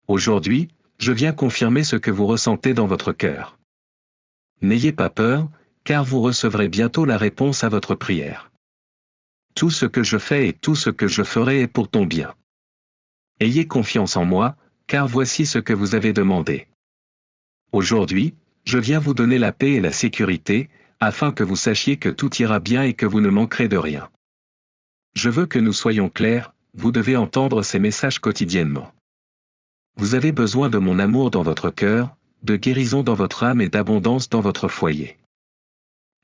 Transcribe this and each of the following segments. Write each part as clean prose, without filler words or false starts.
Aujourd'hui, je viens confirmer ce que vous ressentez dans votre cœur. N'ayez pas peur, car vous recevrez bientôt la réponse à votre prière. Tout ce que je fais et tout ce que je ferai est pour ton bien. Ayez confiance en moi, car voici ce que vous avez demandé. Aujourd'hui, je viens vous donner la paix et la sécurité, afin que vous sachiez que tout ira bien et que vous ne manquerez de rien. Je veux que nous soyons clairs, vous devez entendre ces messages quotidiennement. Vous avez besoin de mon amour dans votre cœur, de guérison dans votre âme et d'abondance dans votre foyer.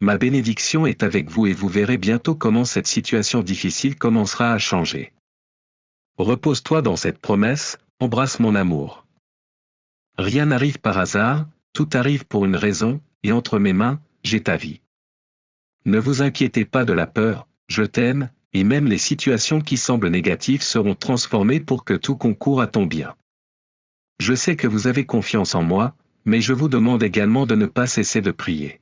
Ma bénédiction est avec vous et vous verrez bientôt comment cette situation difficile commencera à changer. Repose-toi dans cette promesse, embrasse mon amour. Rien n'arrive par hasard, tout arrive pour une raison, et entre mes mains, j'ai ta vie. Ne vous inquiétez pas de la peur, je t'aime, et même les situations qui semblent négatives seront transformées pour que tout concourt à ton bien. Je sais que vous avez confiance en moi, mais je vous demande également de ne pas cesser de prier.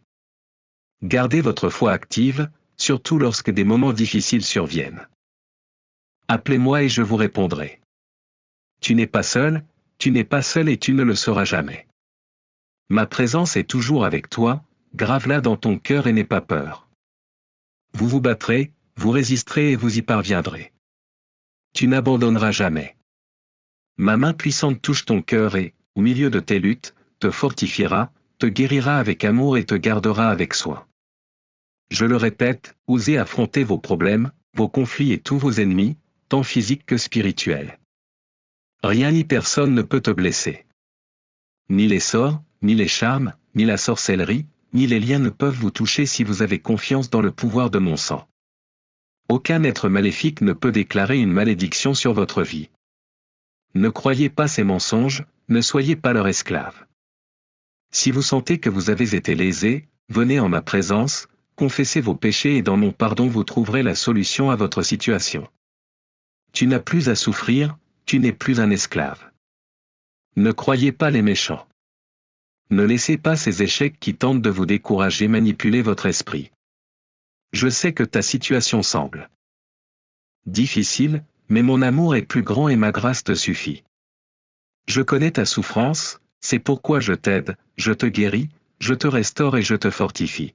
Gardez votre foi active, surtout lorsque des moments difficiles surviennent. Appelez-moi et je vous répondrai. Tu n'es pas seul et tu ne le seras jamais. Ma présence est toujours avec toi, grave-la dans ton cœur et n'aie pas peur. Vous vous battrez, vous résisterez et vous y parviendrez. Tu n'abandonneras jamais. Ma main puissante touche ton cœur et, au milieu de tes luttes, te fortifiera, te guérira avec amour et te gardera avec soin. Je le répète, osez affronter vos problèmes, vos conflits et tous vos ennemis, tant physiques que spirituels. Rien ni personne ne peut te blesser. Ni les sorts, ni les charmes, ni la sorcellerie, ni les liens ne peuvent vous toucher si vous avez confiance dans le pouvoir de mon sang. Aucun être maléfique ne peut déclarer une malédiction sur votre vie. Ne croyez pas ces mensonges, ne soyez pas leur esclave. Si vous sentez que vous avez été lésé, venez en ma présence, confessez vos péchés et dans mon pardon vous trouverez la solution à votre situation. Tu n'as plus à souffrir, tu n'es plus un esclave. Ne croyez pas les méchants. Ne laissez pas ces échecs qui tentent de vous décourager manipuler votre esprit. Je sais que ta situation semble difficile, mais mon amour est plus grand et ma grâce te suffit. Je connais ta souffrance, c'est pourquoi je t'aide, je te guéris, je te restaure et je te fortifie.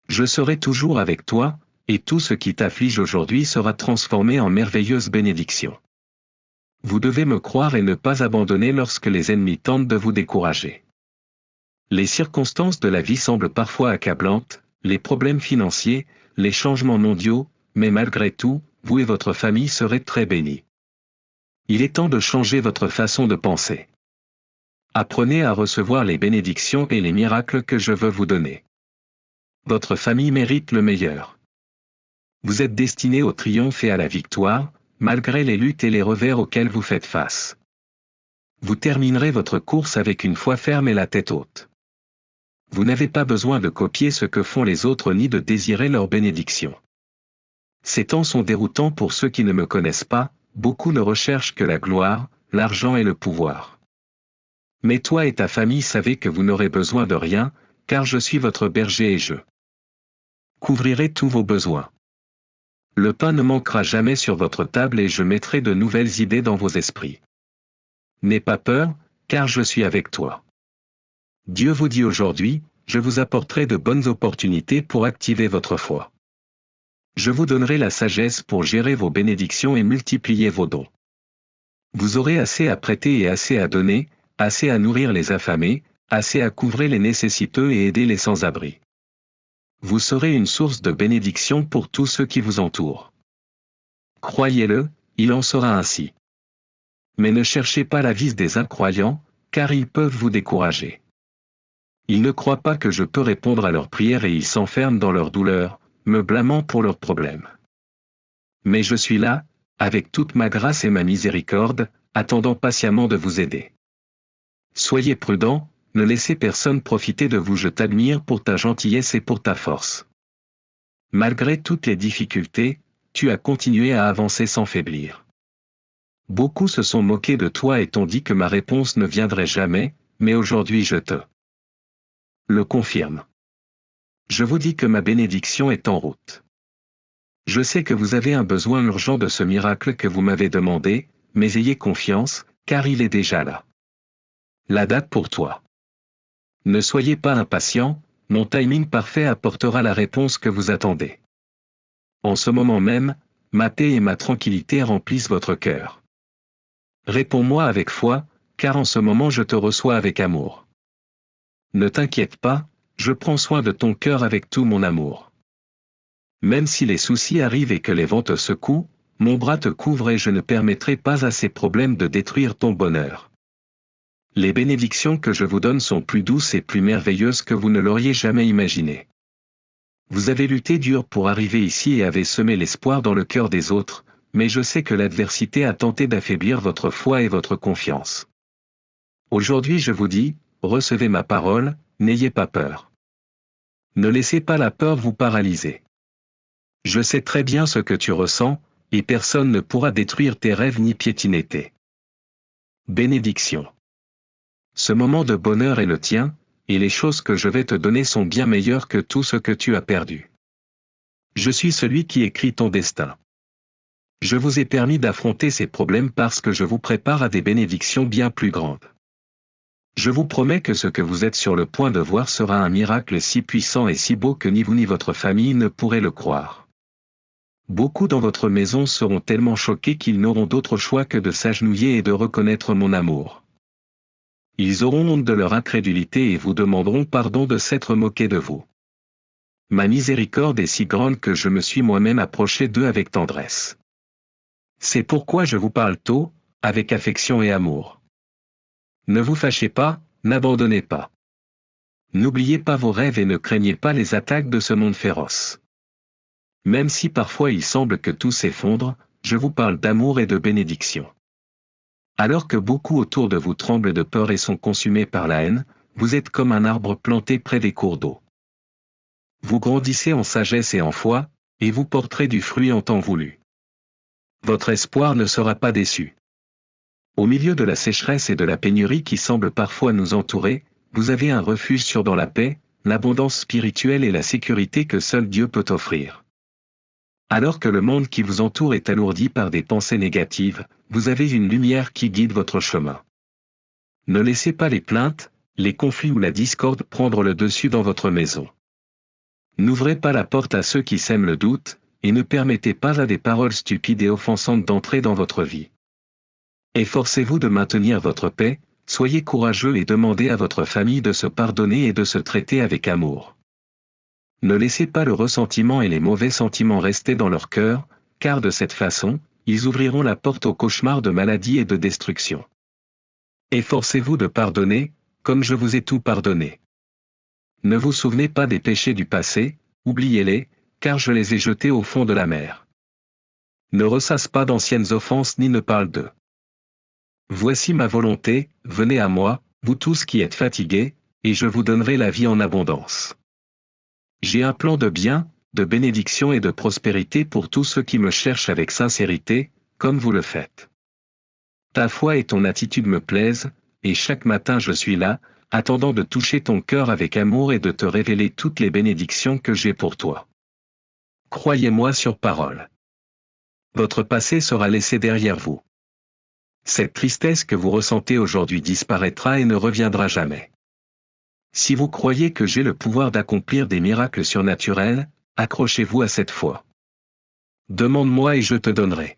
Je serai toujours avec toi, et tout ce qui t'afflige aujourd'hui sera transformé en merveilleuse bénédiction. Vous devez me croire et ne pas abandonner lorsque les ennemis tentent de vous décourager. Les circonstances de la vie semblent parfois accablantes, les problèmes financiers, les changements mondiaux, mais malgré tout, vous et votre famille serez très bénis. Il est temps de changer votre façon de penser. Apprenez à recevoir les bénédictions et les miracles que je veux vous donner. Votre famille mérite le meilleur. Vous êtes destiné au triomphe et à la victoire, malgré les luttes et les revers auxquels vous faites face. Vous terminerez votre course avec une foi ferme et la tête haute. Vous n'avez pas besoin de copier ce que font les autres ni de désirer leur bénédiction. Ces temps sont déroutants pour ceux qui ne me connaissent pas, beaucoup ne recherchent que la gloire, l'argent et le pouvoir. Mais toi et ta famille savez que vous n'aurez besoin de rien, car je suis votre berger et je couvrirai tous vos besoins. Le pain ne manquera jamais sur votre table et je mettrai de nouvelles idées dans vos esprits. N'aie pas peur, car je suis avec toi. Dieu vous dit aujourd'hui, je vous apporterai de bonnes opportunités pour activer votre foi. Je vous donnerai la sagesse pour gérer vos bénédictions et multiplier vos dons. Vous aurez assez à prêter et assez à donner, assez à nourrir les affamés, assez à couvrir les nécessiteux et aider les sans-abri. Vous serez une source de bénédiction pour tous ceux qui vous entourent. Croyez-le, il en sera ainsi. Mais ne cherchez pas la vie des incroyants, car ils peuvent vous décourager. Ils ne croient pas que je peux répondre à leurs prières et ils s'enferment dans leur douleur, me blâmant pour leurs problèmes. Mais je suis là, avec toute ma grâce et ma miséricorde, attendant patiemment de vous aider. Soyez prudents, ne laissez personne profiter de vous, je t'admire pour ta gentillesse et pour ta force. Malgré toutes les difficultés, tu as continué à avancer sans faiblir. Beaucoup se sont moqués de toi et t'ont dit que ma réponse ne viendrait jamais, mais aujourd'hui je te le confirme. Je vous dis que ma bénédiction est en route. Je sais que vous avez un besoin urgent de ce miracle que vous m'avez demandé, mais ayez confiance, car il est déjà là. La date pour toi. Ne soyez pas impatient, mon timing parfait apportera la réponse que vous attendez. En ce moment même, ma paix et ma tranquillité remplissent votre cœur. Réponds-moi avec foi, car en ce moment je te reçois avec amour. Ne t'inquiète pas, je prends soin de ton cœur avec tout mon amour. Même si les soucis arrivent et que les vents te secouent, mon bras te couvre et je ne permettrai pas à ces problèmes de détruire ton bonheur. Les bénédictions que je vous donne sont plus douces et plus merveilleuses que vous ne l'auriez jamais imaginé. Vous avez lutté dur pour arriver ici et avez semé l'espoir dans le cœur des autres, mais je sais que l'adversité a tenté d'affaiblir votre foi et votre confiance. Aujourd'hui je vous dis, recevez ma parole, n'ayez pas peur. Ne laissez pas la peur vous paralyser. Je sais très bien ce que tu ressens, et personne ne pourra détruire tes rêves ni piétiner tes bénédictions. Ce moment de bonheur est le tien, et les choses que je vais te donner sont bien meilleures que tout ce que tu as perdu. Je suis celui qui écrit ton destin. Je vous ai permis d'affronter ces problèmes parce que je vous prépare à des bénédictions bien plus grandes. Je vous promets que ce que vous êtes sur le point de voir sera un miracle si puissant et si beau que ni vous ni votre famille ne pourrez le croire. Beaucoup dans votre maison seront tellement choqués qu'ils n'auront d'autre choix que de s'agenouiller et de reconnaître mon amour. Ils auront honte de leur incrédulité et vous demanderont pardon de s'être moqués de vous. Ma miséricorde est si grande que je me suis moi-même approché d'eux avec tendresse. C'est pourquoi je vous parle tôt, avec affection et amour. Ne vous fâchez pas, n'abandonnez pas. N'oubliez pas vos rêves et ne craignez pas les attaques de ce monde féroce. Même si parfois il semble que tout s'effondre, je vous parle d'amour et de bénédiction. Alors que beaucoup autour de vous tremblent de peur et sont consumés par la haine, vous êtes comme un arbre planté près des cours d'eau. Vous grandissez en sagesse et en foi, et vous porterez du fruit en temps voulu. Votre espoir ne sera pas déçu. Au milieu de la sécheresse et de la pénurie qui semblent parfois nous entourer, vous avez un refuge sûr dans la paix, l'abondance spirituelle et la sécurité que seul Dieu peut offrir. Alors que le monde qui vous entoure est alourdi par des pensées négatives, vous avez une lumière qui guide votre chemin. Ne laissez pas les plaintes, les conflits ou la discorde prendre le dessus dans votre maison. N'ouvrez pas la porte à ceux qui sèment le doute, et ne permettez pas à des paroles stupides et offensantes d'entrer dans votre vie. Efforcez-vous de maintenir votre paix, soyez courageux et demandez à votre famille de se pardonner et de se traiter avec amour. Ne laissez pas le ressentiment et les mauvais sentiments rester dans leur cœur, car de cette façon, ils ouvriront la porte aux cauchemars de maladie et de destruction. Efforcez-vous de pardonner, comme je vous ai tout pardonné. Ne vous souvenez pas des péchés du passé, oubliez-les, car je les ai jetés au fond de la mer. Ne ressasse pas d'anciennes offenses ni ne parle d'eux. Voici ma volonté, venez à moi, vous tous qui êtes fatigués, et je vous donnerai la vie en abondance. J'ai un plan de bien, de bénédiction et de prospérité pour tous ceux qui me cherchent avec sincérité, comme vous le faites. Ta foi et ton attitude me plaisent, et chaque matin je suis là, attendant de toucher ton cœur avec amour et de te révéler toutes les bénédictions que j'ai pour toi. Croyez-moi sur parole. Votre passé sera laissé derrière vous. Cette tristesse que vous ressentez aujourd'hui disparaîtra et ne reviendra jamais. Si vous croyez que j'ai le pouvoir d'accomplir des miracles surnaturels, accrochez-vous à cette foi. Demande-moi et je te donnerai.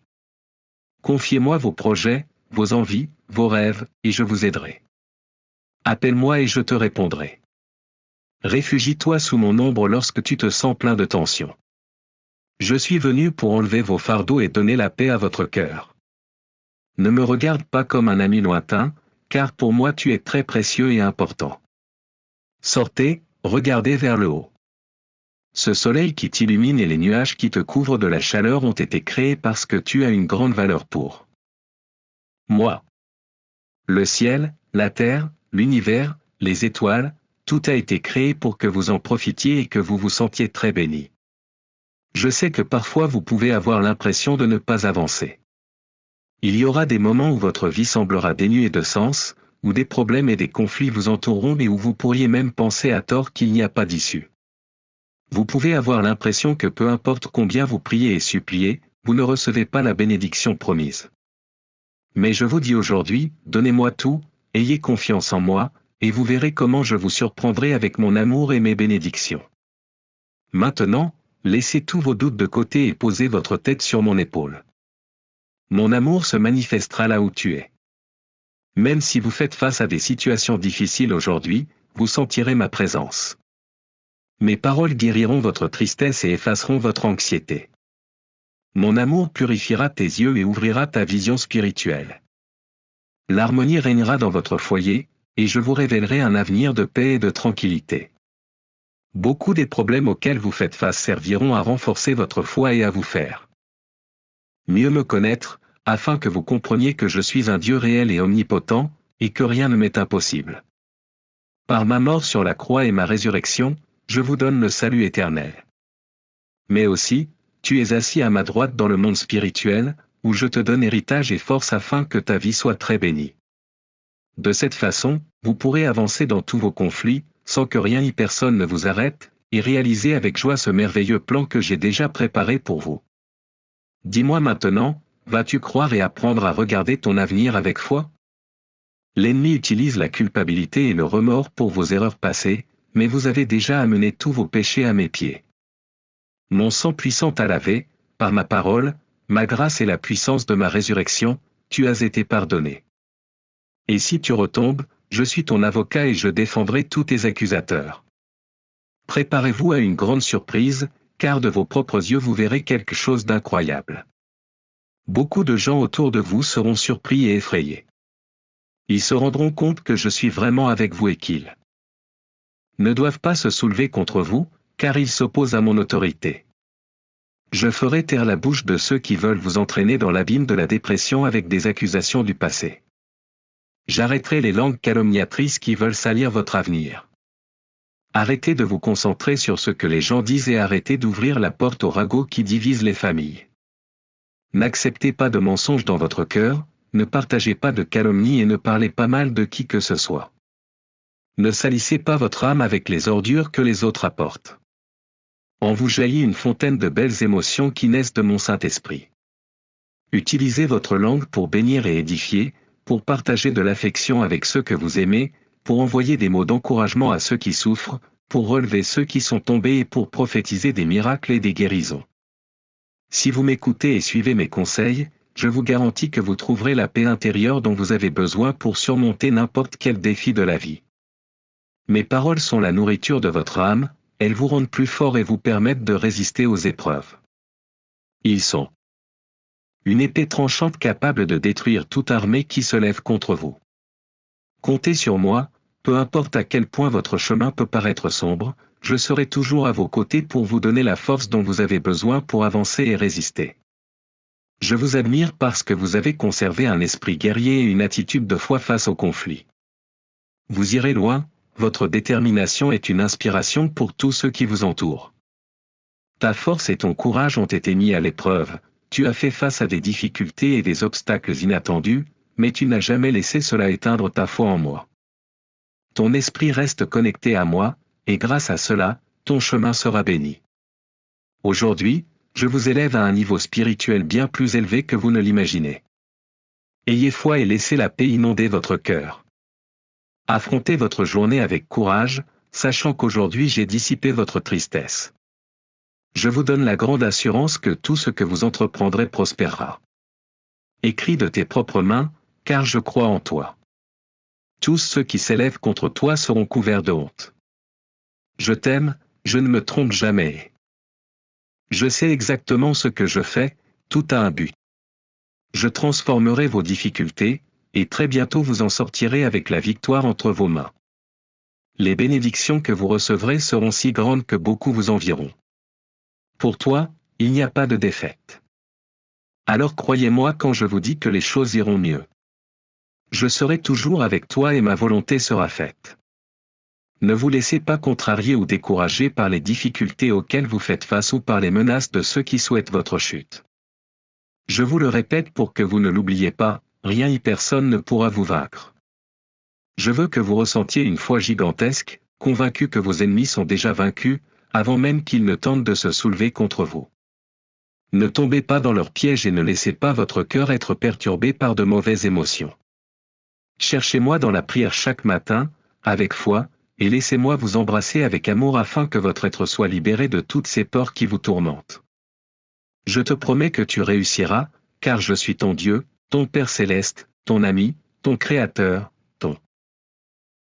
Confiez-moi vos projets, vos envies, vos rêves, et je vous aiderai. Appelle-moi et je te répondrai. Réfugie-toi sous mon ombre lorsque tu te sens plein de tension. Je suis venu pour enlever vos fardeaux et donner la paix à votre cœur. Ne me regarde pas comme un ami lointain, car pour moi tu es très précieux et important. Sortez, regardez vers le haut. Ce soleil qui t'illumine et les nuages qui te couvrent de la chaleur ont été créés parce que tu as une grande valeur pour moi. Le ciel, la terre, l'univers, les étoiles, tout a été créé pour que vous en profitiez et que vous vous sentiez très béni. Je sais que parfois vous pouvez avoir l'impression de ne pas avancer. Il y aura des moments où votre vie semblera dénuée de sens, où des problèmes et des conflits vous entoureront et où vous pourriez même penser à tort qu'il n'y a pas d'issue. Vous pouvez avoir l'impression que peu importe combien vous priez et suppliez, vous ne recevez pas la bénédiction promise. Mais je vous dis aujourd'hui, donnez-moi tout, ayez confiance en moi, et vous verrez comment je vous surprendrai avec mon amour et mes bénédictions. Maintenant, laissez tous vos doutes de côté et posez votre tête sur mon épaule. Mon amour se manifestera là où tu es. Même si vous faites face à des situations difficiles aujourd'hui, vous sentirez ma présence. Mes paroles guériront votre tristesse et effaceront votre anxiété. Mon amour purifiera tes yeux et ouvrira ta vision spirituelle. L'harmonie régnera dans votre foyer, et je vous révélerai un avenir de paix et de tranquillité. Beaucoup des problèmes auxquels vous faites face serviront à renforcer votre foi et à vous faire mieux me connaître, afin que vous compreniez que je suis un Dieu réel et omnipotent, et que rien ne m'est impossible. Par ma mort sur la croix et ma résurrection, je vous donne le salut éternel. Mais aussi, tu es assis à ma droite dans le monde spirituel, où je te donne héritage et force afin que ta vie soit très bénie. De cette façon, vous pourrez avancer dans tous vos conflits, sans que rien ni personne ne vous arrête, et réaliser avec joie ce merveilleux plan que j'ai déjà préparé pour vous. Dis-moi maintenant, vas-tu croire et apprendre à regarder ton avenir avec foi? L'ennemi utilise la culpabilité et le remords pour vos erreurs passées, mais vous avez déjà amené tous vos péchés à mes pieds. Mon sang puissant t'a lavé, par ma parole, ma grâce et la puissance de ma résurrection, tu as été pardonné. Et si tu retombes, je suis ton avocat et je défendrai tous tes accusateurs. Préparez-vous à une grande surprise, car de vos propres yeux vous verrez quelque chose d'incroyable. Beaucoup de gens autour de vous seront surpris et effrayés. Ils se rendront compte que je suis vraiment avec vous et qu'ils ne doivent pas se soulever contre vous, car ils s'opposent à mon autorité. Je ferai taire la bouche de ceux qui veulent vous entraîner dans l'abîme de la dépression avec des accusations du passé. J'arrêterai les langues calomniatrices qui veulent salir votre avenir. Arrêtez de vous concentrer sur ce que les gens disent et arrêtez d'ouvrir la porte aux ragots qui divisent les familles. N'acceptez pas de mensonges dans votre cœur, ne partagez pas de calomnies et ne parlez pas mal de qui que ce soit. Ne salissez pas votre âme avec les ordures que les autres apportent. En vous jaillit une fontaine de belles émotions qui naissent de mon Saint-Esprit. Utilisez votre langue pour bénir et édifier, pour partager de l'affection avec ceux que vous aimez, pour envoyer des mots d'encouragement à ceux qui souffrent, pour relever ceux qui sont tombés et pour prophétiser des miracles et des guérisons. Si vous m'écoutez et suivez mes conseils, je vous garantis que vous trouverez la paix intérieure dont vous avez besoin pour surmonter n'importe quel défi de la vie. Mes paroles sont la nourriture de votre âme, elles vous rendent plus fort et vous permettent de résister aux épreuves. Ils sont une épée tranchante capable de détruire toute armée qui se lève contre vous. Comptez sur moi, peu importe à quel point votre chemin peut paraître sombre, je serai toujours à vos côtés pour vous donner la force dont vous avez besoin pour avancer et résister. Je vous admire parce que vous avez conservé un esprit guerrier et une attitude de foi face au conflit. Vous irez loin, votre détermination est une inspiration pour tous ceux qui vous entourent. Ta force et ton courage ont été mis à l'épreuve, tu as fait face à des difficultés et des obstacles inattendus, mais tu n'as jamais laissé cela éteindre ta foi en moi. Ton esprit reste connecté à moi, et grâce à cela, ton chemin sera béni. Aujourd'hui, je vous élève à un niveau spirituel bien plus élevé que vous ne l'imaginez. Ayez foi et laissez la paix inonder votre cœur. Affrontez votre journée avec courage, sachant qu'aujourd'hui j'ai dissipé votre tristesse. Je vous donne la grande assurance que tout ce que vous entreprendrez prospérera. Écris de tes propres mains, car je crois en toi. Tous ceux qui s'élèvent contre toi seront couverts de honte. Je t'aime, je ne me trompe jamais. Je sais exactement ce que je fais, tout a un but. Je transformerai vos difficultés, et très bientôt vous en sortirez avec la victoire entre vos mains. Les bénédictions que vous recevrez seront si grandes que beaucoup vous envieront. Pour toi, il n'y a pas de défaite. Alors croyez-moi quand je vous dis que les choses iront mieux. Je serai toujours avec toi et ma volonté sera faite. Ne vous laissez pas contrarier ou décourager par les difficultés auxquelles vous faites face ou par les menaces de ceux qui souhaitent votre chute. Je vous le répète pour que vous ne l'oubliez pas, rien ni personne ne pourra vous vaincre. Je veux que vous ressentiez une foi gigantesque, convaincu que vos ennemis sont déjà vaincus, avant même qu'ils ne tentent de se soulever contre vous. Ne tombez pas dans leur piège et ne laissez pas votre cœur être perturbé par de mauvaises émotions. Cherchez-moi dans la prière chaque matin, avec foi, et laissez-moi vous embrasser avec amour afin que votre être soit libéré de toutes ces peurs qui vous tourmentent. Je te promets que tu réussiras, car je suis ton Dieu, ton Père céleste, ton ami, ton Créateur,